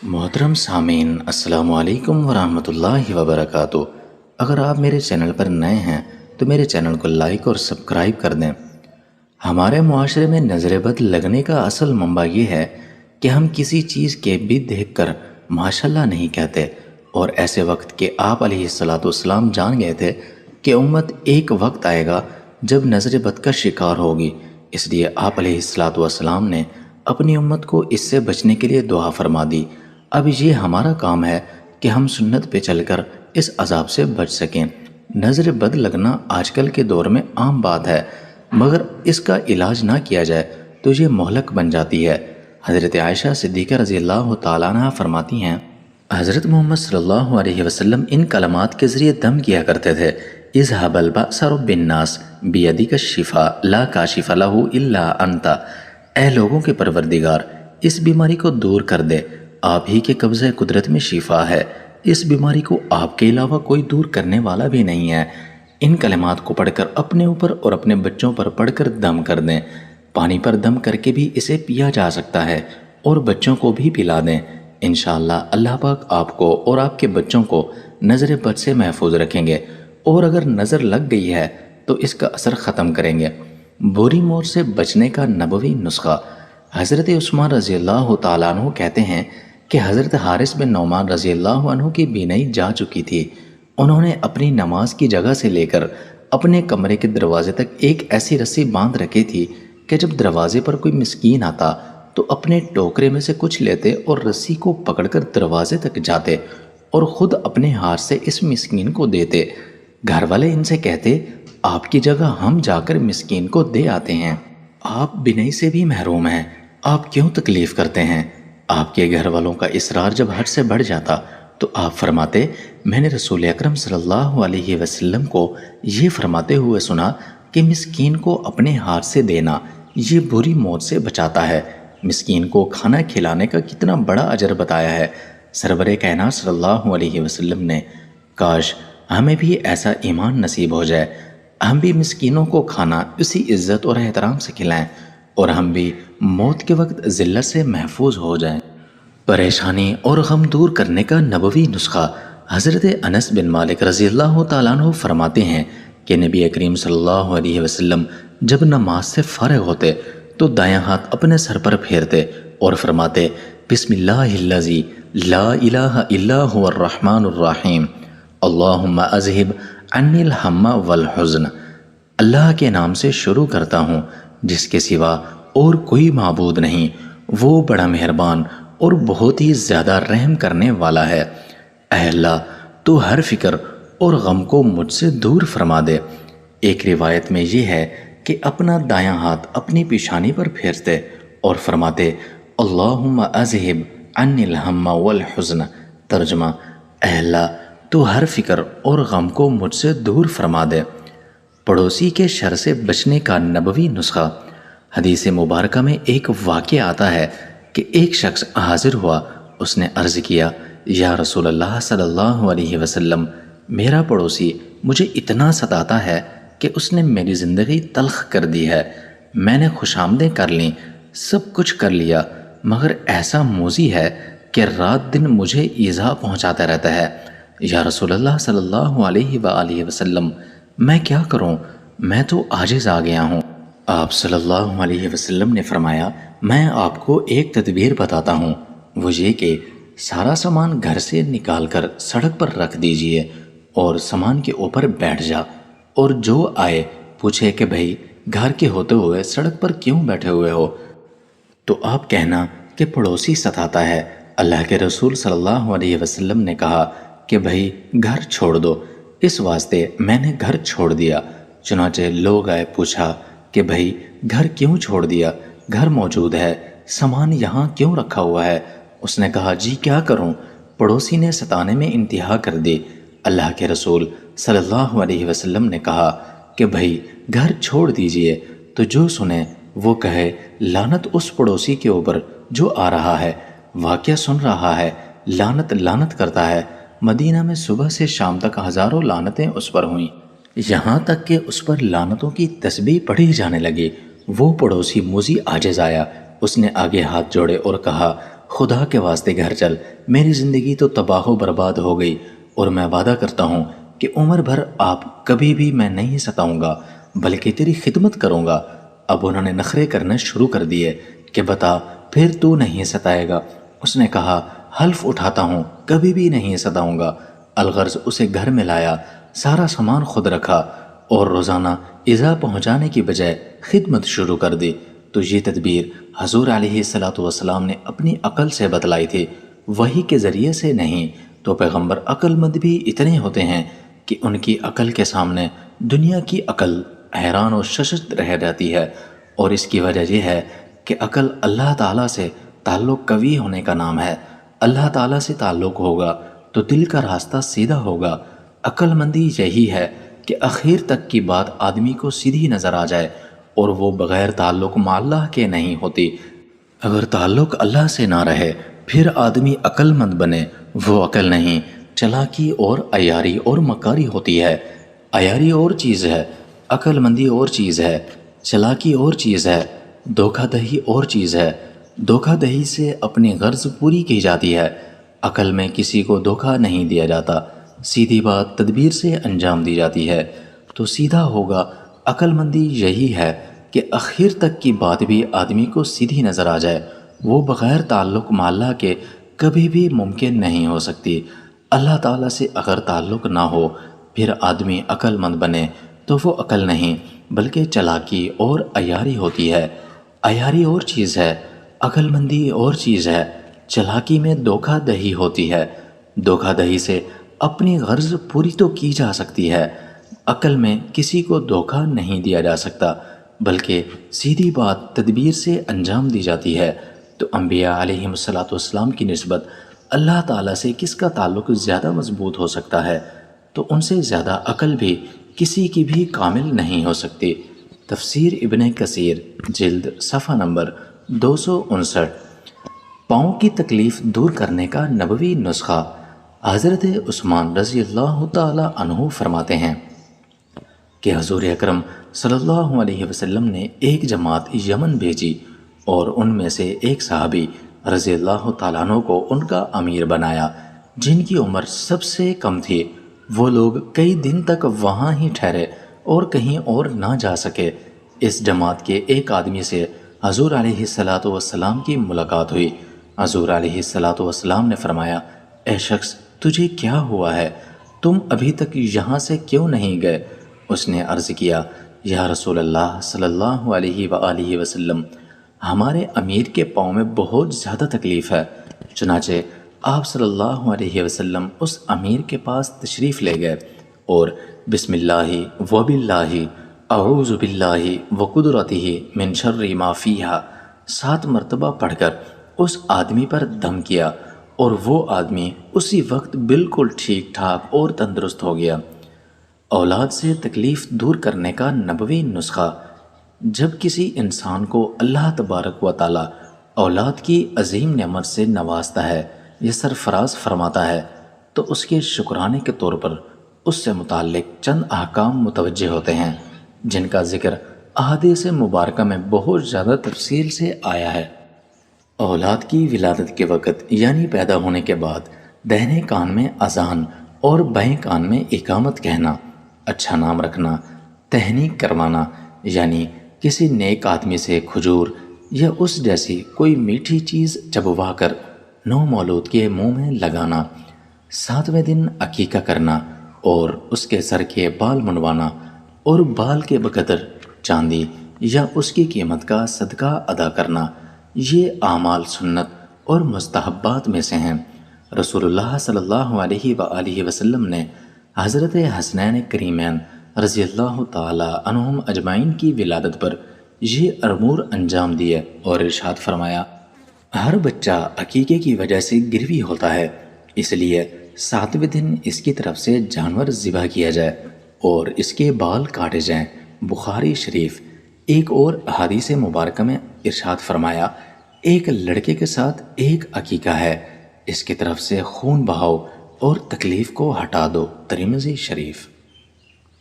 محترم سامعین، السلام علیکم ورحمۃ اللہ وبرکاتہ۔ اگر آپ میرے چینل پر نئے ہیں تو میرے چینل کو لائک اور سبسکرائب کر دیں۔ ہمارے معاشرے میں نظر بد لگنے کا اصل منبع یہ ہے کہ ہم کسی چیز کے بھی دیکھ کر ماشاءاللہ نہیں کہتے، اور ایسے وقت کہ آپ علیہ الصلوۃ والسلام جان گئے تھے کہ امت ایک وقت آئے گا جب نظر بد کا شکار ہوگی، اس لیے آپ علیہ الصلوۃ والسلام نے اپنی امت کو اس سے بچنے کے لیے دعا فرما دی۔ اب یہ ہمارا کام ہے کہ ہم سنت پہ چل کر اس عذاب سے بچ سکیں۔ نظر بد لگنا آج کل کے دور میں عام بات ہے، مگر اس کا علاج نہ کیا جائے تو یہ مہلک بن جاتی ہے۔ حضرت عائشہ صدیقہ رضی اللہ تعالیٰ عنہ فرماتی ہیں، حضرت محمد صلی اللہ علیہ وسلم ان کلمات کے ذریعے دم کیا کرتے تھے: اذهب البأس بالناس بیدک الشفاء لا کاشف له الا انت۔ اے لوگوں کے پروردگار، اس بیماری کو دور کر دے، آپ ہی کے قبضہ قدرت میں شفا ہے، اس بیماری کو آپ کے علاوہ کوئی دور کرنے والا بھی نہیں ہے۔ ان کلمات کو پڑھ کر اپنے اوپر اور اپنے بچوں پر پڑھ کر دم کر دیں۔ پانی پر دم کر کے بھی اسے پیا جا سکتا ہے اور بچوں کو بھی پلا دیں۔ انشاءاللہ اللہ پاک آپ کو اور آپ کے بچوں کو نظر بد سے محفوظ رکھیں گے، اور اگر نظر لگ گئی ہے تو اس کا اثر ختم کریں گے۔ بری موت سے بچنے کا نبوی نسخہ۔ حضرت عثمان رضی اللہ تعالیٰ عنہ کہتے ہیں کہ حضرت حارث بن نعمان رضی اللہ عنہ کی بینائی جا چکی تھی۔ انہوں نے اپنی نماز کی جگہ سے لے کر اپنے کمرے کے دروازے تک ایک ایسی رسی باندھ رکھی تھی کہ جب دروازے پر کوئی مسکین آتا تو اپنے ٹوکرے میں سے کچھ لیتے اور رسی کو پکڑ کر دروازے تک جاتے اور خود اپنے ہاتھ سے اس مسکین کو دیتے۔ گھر والے ان سے کہتے، آپ کی جگہ ہم جا کر مسکین کو دے آتے ہیں، آپ بینائی سے بھی محروم ہیں، آپ کیوں تکلیف کرتے ہیں؟ آپ کے گھر والوں کا اصرار جب حد سے بڑھ جاتا تو آپ فرماتے، میں نے رسول اکرم صلی اللہ علیہ وسلم کو یہ فرماتے ہوئے سنا کہ مسکین کو اپنے ہاتھ سے دینا یہ بری موت سے بچاتا ہے۔ مسکین کو کھانا کھلانے کا کتنا بڑا اجر بتایا ہے۔ سرور کائنات صلی اللہ علیہ وسلم نے، کاش ہمیں بھی ایسا ایمان نصیب ہو جائے، ہم بھی مسکینوں کو کھانا اسی عزت اور احترام سے کھلائیں، اور ہم بھی موت کے وقت ذلت سے محفوظ ہو جائیں۔ پریشانی اور غم دور کرنے کا نبوی نسخہ۔ حضرت انس بن مالک رضی اللہ تعالیٰ عنہ فرماتے ہیں کہ نبی کریم صلی اللہ علیہ وسلم جب نماز سے فارغ ہوتے تو دایاں ہاتھ اپنے سر پر پھیرتے اور فرماتے، بسم اللہ الذی لا الہ الا هو الرحمن الرحیم، اللہم اذہب عنی الہم والحزن۔ اللہ کے نام سے شروع کرتا ہوں جس کے سوا اور کوئی معبود نہیں، وہ بڑا مہربان اور بہت ہی زیادہ رحم کرنے والا ہے۔ اے اللہ، تو ہر فکر اور غم کو مجھ سے دور فرما دے۔ ایک روایت میں یہ ہے کہ اپنا دایاں ہاتھ اپنی پیشانی پر پھیرتے اور فرماتے، اللہم اذہب عنی الہم والحزن۔ ترجمہ، اے اللہ، تو ہر فکر اور غم کو مجھ سے دور فرما دے۔ پڑوسی کے شر سے بچنے کا نبوی نسخہ۔ حدیث مبارکہ میں ایک واقعہ آتا ہے کہ ایک شخص حاضر ہوا، اس نے عرض کیا، یا رسول اللہ صلی اللہ علیہ وسلم، میرا پڑوسی مجھے اتنا ستاتا ہے کہ اس نے میری زندگی تلخ کر دی ہے۔ میں نے خوش آمدیں کر لیں، سب کچھ کر لیا، مگر ایسا موذی ہے کہ رات دن مجھے ایذا پہنچاتا رہتا ہے۔ یا رسول اللہ صلی اللہ علیہ وآلہ وسلم، میں کیا کروں؟ میں تو عاجز آ گیا ہوں۔ آپ صلی اللہ علیہ وسلم نے فرمایا، میں آپ کو ایک تدبیر بتاتا ہوں، وہ یہ کہ سارا سامان گھر سے نکال کر سڑک پر رکھ دیجئے اور سامان کے اوپر بیٹھ جا، اور جو آئے پوچھے کہ بھئی گھر کے ہوتے ہوئے سڑک پر کیوں بیٹھے ہوئے ہو، تو آپ کہنا کہ پڑوسی ستاتا ہے۔ اللہ کے رسول صلی اللہ علیہ وسلم نے کہا کہ بھئی گھر چھوڑ دو۔ اس واسطے میں نے گھر چھوڑ دیا۔ چنانچہ لوگ آئے، پوچھا کہ بھئی گھر کیوں چھوڑ دیا؟ گھر موجود ہے، سامان یہاں کیوں رکھا ہوا ہے؟ اس نے کہا، جی کیا کروں، پڑوسی نے ستانے میں انتہا کر دی۔ اللہ کے رسول صلی اللہ علیہ وسلم نے کہا کہ بھئی گھر چھوڑ دیجئے، تو جو سنے وہ کہے، لعنت اس پڑوسی کے اوپر جو آ رہا ہے، واقعہ سن رہا ہے، لعنت لعنت کرتا ہے۔ مدینہ میں صبح سے شام تک ہزاروں لعنتیں اس پر ہوئیں، یہاں تک کہ اس پر لعنتوں کی تسبیح پڑھی جانے لگی۔ وہ پڑوسی موذی عاجز آیا، اس نے آگے ہاتھ جوڑے اور کہا، خدا کے واسطے گھر چل، میری زندگی تو تباہ و برباد ہو گئی، اور میں وعدہ کرتا ہوں کہ عمر بھر آپ کبھی بھی میں نہیں ستاؤں گا بلکہ تیری خدمت کروں گا۔ اب انہوں نے نخرے کرنے شروع کر دیے کہ بتا پھر تو نہیں ستائے گا۔ اس نے کہا حلف اٹھاتا ہوں کبھی بھی نہیں ستاؤں گا۔ الغرض اسے گھر میں لایا، سارا سامان خود رکھا اور روزانہ ایذا پہنچانے کی بجائے خدمت شروع کر دی۔ تو یہ تدبیر حضور علیہ السلام نے اپنی عقل سے بتلائی تھی، وحی کے ذریعے سے نہیں۔ تو پیغمبر عقل مند بھی اتنے ہوتے ہیں کہ ان کی عقل کے سامنے دنیا کی عقل حیران و ششت رہ جاتی ہے، اور اس کی وجہ یہ ہے کہ عقل اللہ تعالیٰ سے تعلق قوی ہونے کا نام ہے۔ اللہ تعالیٰ سے تعلق ہوگا تو دل کا راستہ سیدھا ہوگا۔ عقل مندی یہی ہے کہ اخیر تک کی بات آدمی کو سیدھی نظر آ جائے، اور وہ بغیر تعلق مع اللہ کے نہیں ہوتی۔ اگر تعلق اللہ سے نہ رہے پھر آدمی عقل مند بنے، وہ عقل نہیں، چلاکی اور عیاری اور مکاری ہوتی ہے۔ عیاری اور چیز ہے، عقل مندی اور چیز ہے، چلاکی اور چیز ہے، دھوکہ دہی اور چیز ہے۔ دھوکہ دہی سے اپنی غرض پوری کی جاتی ہے، عقل میں کسی کو دھوکہ نہیں دیا جاتا، سیدھی بات تدبیر سے انجام دی جاتی ہے تو سیدھا ہوگا۔ عقل مندی یہی ہے کہ اخیر تک کی بات بھی آدمی کو سیدھی نظر آ جائے، وہ بغیر تعلق مع اللہ کے کبھی بھی ممکن نہیں ہو سکتی۔ اللہ تعالیٰ سے اگر تعلق نہ ہو پھر آدمی عقل مند بنے تو وہ عقل نہیں بلکہ چلاکی اور عیاری ہوتی ہے۔ عیاری اور چیز ہے، عقل مندی اور چیز ہے، چلاکی میں دھوکہ دہی ہوتی ہے۔ دھوکہ دہی سے اپنی غرض پوری تو کی جا سکتی ہے، عقل میں کسی کو دھوکہ نہیں دیا جا سکتا بلکہ سیدھی بات تدبیر سے انجام دی جاتی ہے۔ تو انبیاء علیہم السلام کی نسبت اللہ تعالیٰ سے کس کا تعلق زیادہ مضبوط ہو سکتا ہے؟ تو ان سے زیادہ عقل بھی کسی کی بھی کامل نہیں ہو سکتی۔ تفسیر ابن کثیر جلد صفحہ نمبر 259۔ پاؤں کی تکلیف دور کرنے کا نبوی نسخہ۔ حضرت عثمان رضی اللہ تعالی عنہ فرماتے ہیں کہ حضور اکرم صلی اللہ علیہ وسلم نے ایک جماعت یمن بھیجی اور ان میں سے ایک صحابی رضی اللہ تعالیٰ عنہ کو ان کا امیر بنایا، جن کی عمر سب سے کم تھی۔ وہ لوگ کئی دن تک وہاں ہی ٹھہرے اور کہیں اور نہ جا سکے۔ اس جماعت کے ایک آدمی سے حضور علیہ السلام کی ملاقات ہوئی۔ حضور علیہ السلام نے فرمایا اے شخص تجھے کیا ہوا ہے؟ تم ابھی تک یہاں سے کیوں نہیں گئے؟ اس نے عرض کیا یا رسول اللہ صلی اللہ علیہ وآلہ وسلم، ہمارے امیر کے پاؤں میں بہت زیادہ تکلیف ہے۔ چنانچہ آپ صلی اللہ علیہ وسلم اس امیر کے پاس تشریف لے گئے اور بسم اللہ و باللہ اعوذ باللہ و قدرتہ من شر ما فیہا 7 مرتبہ پڑھ کر اس آدمی پر دم کیا، اور وہ آدمی اسی وقت بالکل ٹھیک ٹھاک اور تندرست ہو گیا۔ اولاد سے تکلیف دور کرنے کا نبوی نسخہ۔ جب کسی انسان کو اللہ تبارک و تعالی اولاد کی عظیم نعمت سے نوازتا ہے یا سرفراز فرماتا ہے تو اس کے شکرانے کے طور پر اس سے متعلق چند احکام متوجہ ہوتے ہیں، جن کا ذکر احادیث مبارکہ میں بہت زیادہ تفصیل سے آیا ہے۔ اولاد کی ولادت کے وقت یعنی پیدا ہونے کے بعد دہنے کان میں اذان اور بائیں کان میں اقامت کہنا، اچھا نام رکھنا، تہنیک کروانا یعنی کسی نیک آدمی سے کھجور یا اس جیسی کوئی میٹھی چیز چبوا کر نو مولود کے منہ میں لگانا، 7ویں دن عقیقہ کرنا اور اس کے سر کے بال منڈوانا اور بال کے بقدر چاندی یا اس کی قیمت کا صدقہ ادا کرنا، یہ اعمال سنت اور مستحبات میں سے ہیں۔ رسول اللہ صلی اللہ علیہ وآلہ وسلم نے حضرت حسنین کریمین رضی اللہ تعالی عنہم اجمعین کی ولادت پر یہ امور انجام دیے اور ارشاد فرمایا ہر بچہ عقیقے کی وجہ سے گروی ہوتا ہے، اس لیے 7ویں دن اس کی طرف سے جانور ذبح کیا جائے اور اس کے بال کاٹے جائیں۔ بخاری شریف۔ ایک اور حدیث مبارکہ میں ارشاد فرمایا ایک لڑکے کے ساتھ ایک عقیقہ ہے، اس کی طرف سے خون بہاؤ اور تکلیف کو ہٹا دو۔ ترمذی شریف۔